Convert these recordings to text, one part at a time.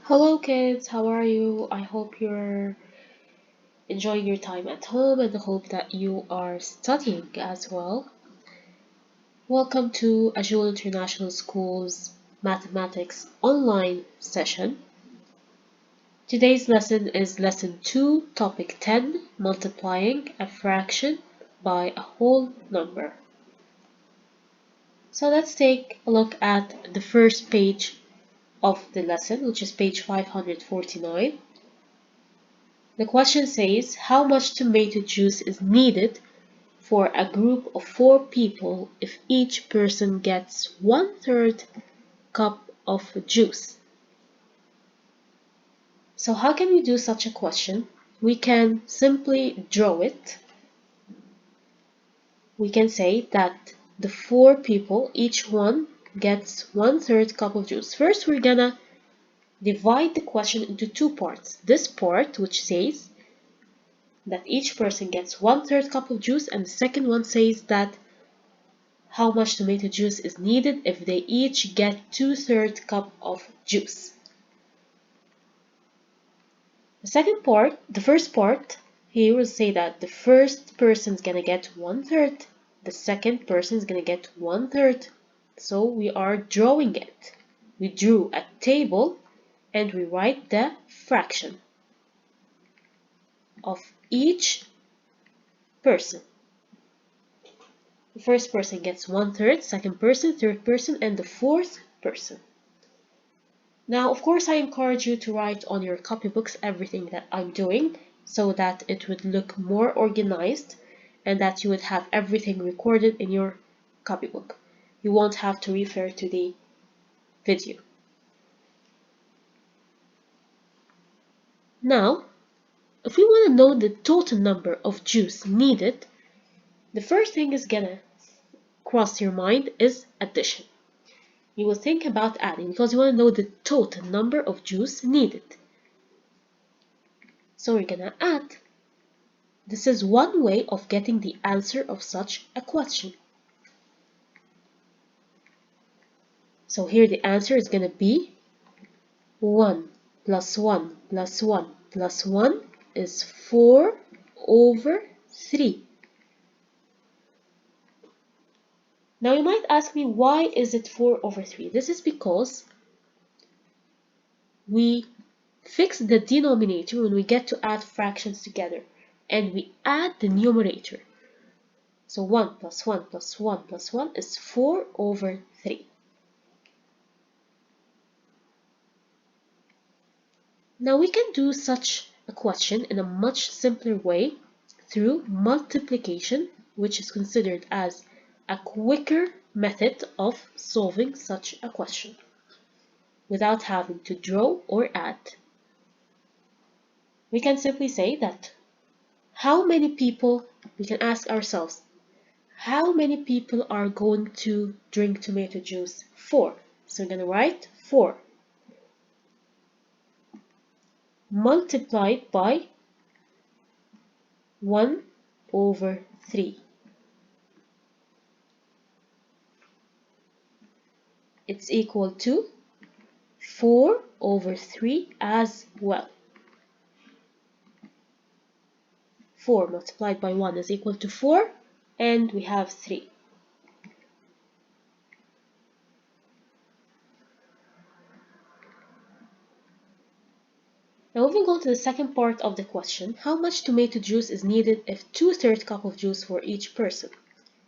Hello kids, how are you? I hope you're enjoying your time at home and I hope that you are studying as well. Welcome to Azul International School's Mathematics online session. Today's lesson is lesson 2, topic 10, multiplying a fraction by a whole number. So let's take a look at the first page of the lesson, which is page 549. The question says, how much tomato juice is needed for a group of 4 people if each person gets 1/3 cup of juice? So how can we do such a question? We can simply draw it. We can say that the 4 people, each one gets 1/3 cup of juice. First, we're gonna divide the question into two parts. This part, which says that each person gets 1/3 cup of juice, and the second one says that how much tomato juice is needed if they each get 2/3 cup of juice. The first part, here will say that the first person is gonna get 1/3, the second person is gonna get 1/3. So we are drawing it. We drew a table and we write the fraction of each person. The first person gets 1/3, second person, third person, and the fourth person. Now, of course, I encourage you to write on your copybooks everything that I'm doing so that it would look more organized and that you would have everything recorded in your copybook. You won't have to refer to the video. Now, if we want to know the total number of juice needed, the first thing is gonna cross your mind is addition. You will think about adding because you want to know the total number of juice needed. So we're gonna add. This is one way of getting the answer of such a question. So here the answer is going to be 1 plus 1 plus 1 plus 1 is 4/3. Now you might ask me, why is it 4/3? This is because we fix the denominator when we get to add fractions together, and we add the numerator. So 1 plus 1 plus 1 plus 1 is 4/3. Now we can do such a question in a much simpler way through multiplication, which is considered as a quicker method of solving such a question without having to draw or add. We can simply say that how many people, we can ask ourselves, how many people are going to drink tomato juice? 4. So we're going to write 4 multiplied by 1/3. It's equal to 4/3 as well. 4 multiplied by 1 is equal to 4, and we have 3. Now moving on to the second part of the question, how much tomato juice is needed if 2/3 cup of juice for each person?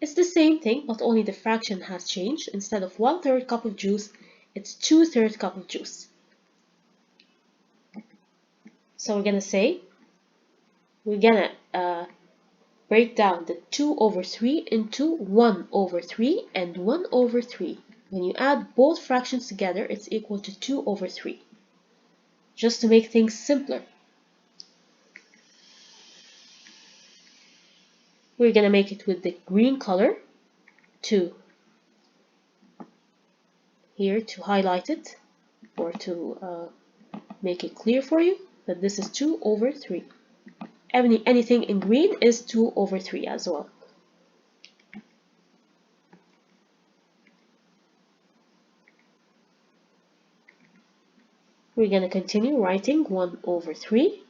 It's the same thing, but only the fraction has changed. Instead of 1/3 cup of juice, it's 2/3 cup of juice. So we're gonna break down the 2/3 into 1/3 and 1/3. When you add both fractions together, it's equal to 2/3. Just to make things simpler, we're gonna make it with the green color to here to highlight it or to make it clear for you that this is 2/3. Anything in green is 2/3 as well. We're going to continue writing 1 over 3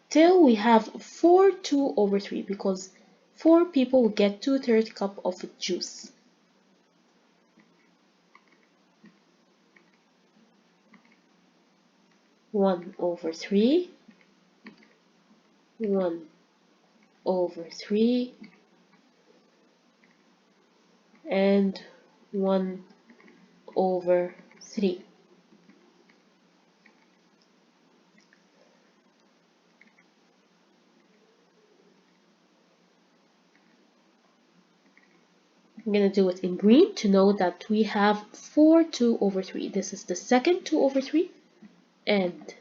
till we have 4 2 over 3 because 4 people will get 2/3 cup of juice. One over 3, 1 over 3, and 1 over 3. I'm going to do it in green to know that we have 4 2 over 3. This is the second 2 over 3, and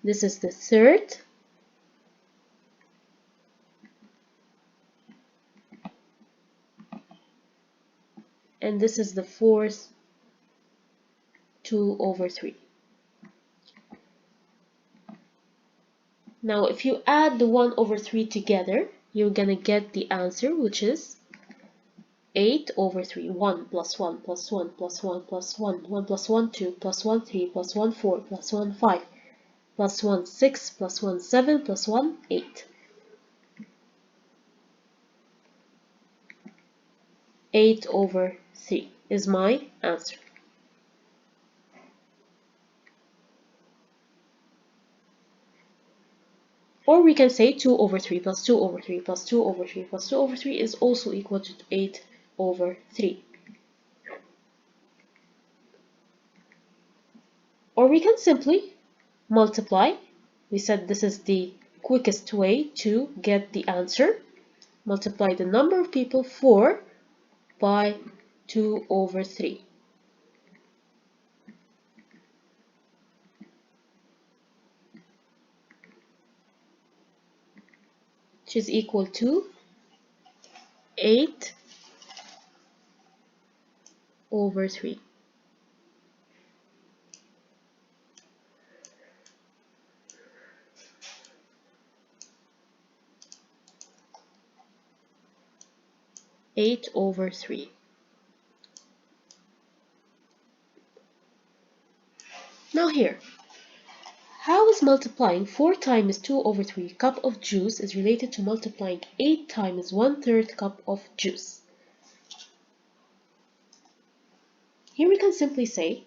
this is the third, and this is the fourth 2 over 3. Now if you add the 1 over 3 together, you're gonna get the answer, which is 8 over 3. 1 plus 1 plus 1 plus 1 plus 1, 1 plus 1 2 plus 1 3 plus 1 4 plus 1 5 plus 1 6 plus 1 7 plus 1 8. 8 over 3 is my answer. Or we can say 2 over 3 plus 2 over 3 plus 2 over 3 plus 2 over 3 is also equal to 8 over 3. Or we can simply multiply. We said this is the quickest way to get the answer. Multiply the number of people 4 by 2 over 3. Which is equal to 8 over 3. Eight over 3. Now here, how is multiplying 4 times 2 over 3 cup of juice is related to multiplying 8 times 1/3 cup of juice? Here we can simply say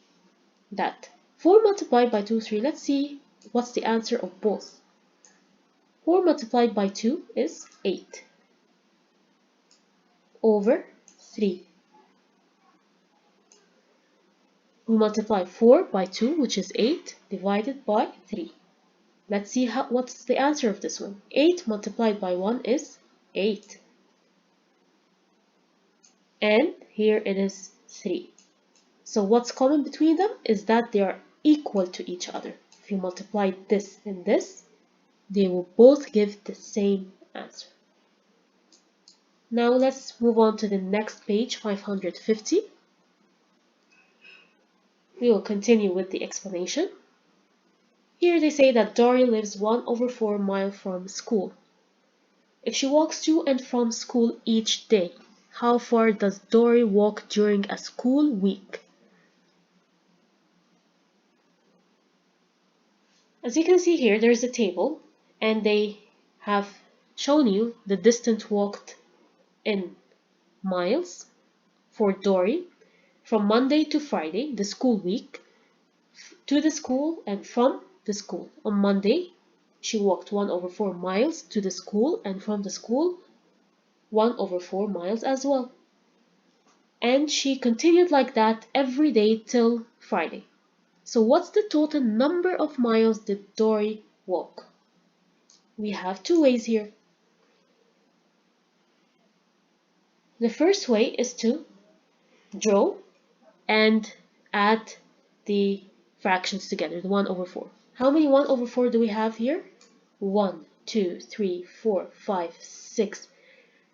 that 4 multiplied by 2, 3, let's see what's the answer of both. 4 multiplied by 2 is 8 over 3. We multiply 4 by 2, which is 8, divided by 3. Let's see what's the answer of this one. 8 multiplied by 1 is 8. And here it is 3. So what's common between them is that they are equal to each other. If you multiply this and this, they will both give the same answer. Now let's move on to the next page, 550. We will continue with the explanation. Here they say that Dory lives 1 over 4 miles from school. If she walks to and from school each day, how far does Dory walk during a school week? As you can see here, there's a table, and they have shown you the distance walked in miles for Dory from Monday to Friday, the school week, to the school and from the school. On Monday, she walked 1 over 4 miles to the school, and from the school 1 over 4 miles as well. And she continued like that every day till Friday. So what's the total number of miles did Dory walk? We have two ways here. The first way is to draw and add the fractions together, the 1 over 4. How many 1 over 4 do we have here? 1, 2, 3, 4, 5, 6,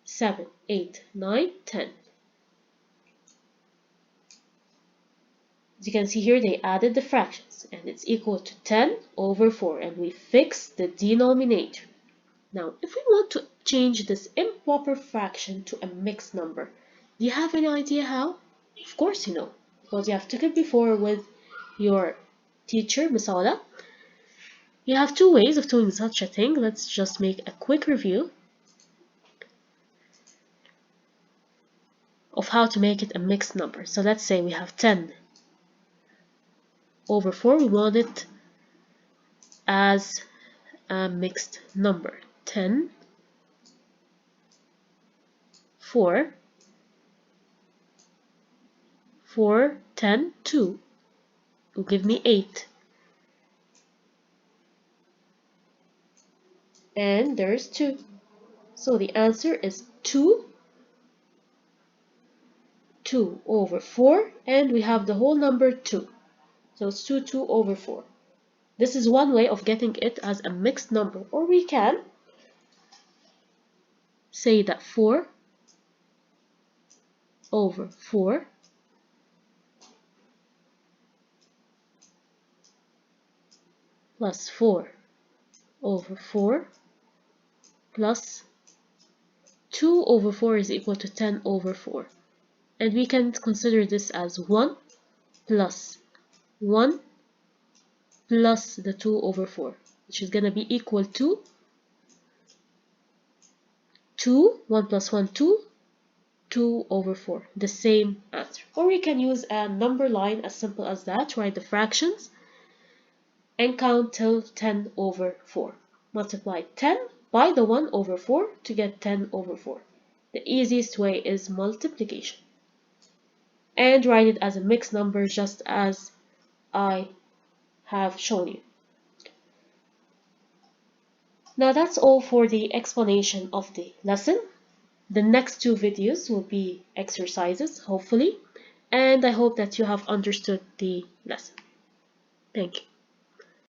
7, 8, 9, 10. As you can see here, they added the fractions, and it's equal to 10 over 4, and we fix the denominator. Now, if we want to change this improper fraction to a mixed number, do you have any idea how? Of course you know, because you have took it before with your teacher, Miss Ola. You have two ways of doing such a thing. Let's just make a quick review of how to make it a mixed number. So let's say we have 10 over 4. We want it as a mixed number. 10, 4, 4, 10, 2 will give me 8. And there's 2. So the answer is 2 over 4, and we have the whole number 2. So it's 2 over 4. This is one way of getting it as a mixed number. Or we can say that 4 over 4 plus 4 over 4 plus 2 over 4 is equal to 10 over 4. And we can consider this as 1 plus 1 plus the 2 over 4, which is going to be equal to 2, 1 plus 1, 2, 2 over 4, the same answer. Or we can use a number line as simple as that, write the fractions and count till 10 over 4. Multiply 10 by the 1 over 4 to get 10 over 4. The easiest way is multiplication. And write it as a mixed number just as I have shown you. Now that's all for the explanation of the lesson. The next two videos will be exercises, hopefully, and I hope that you have understood the lesson. Thank you.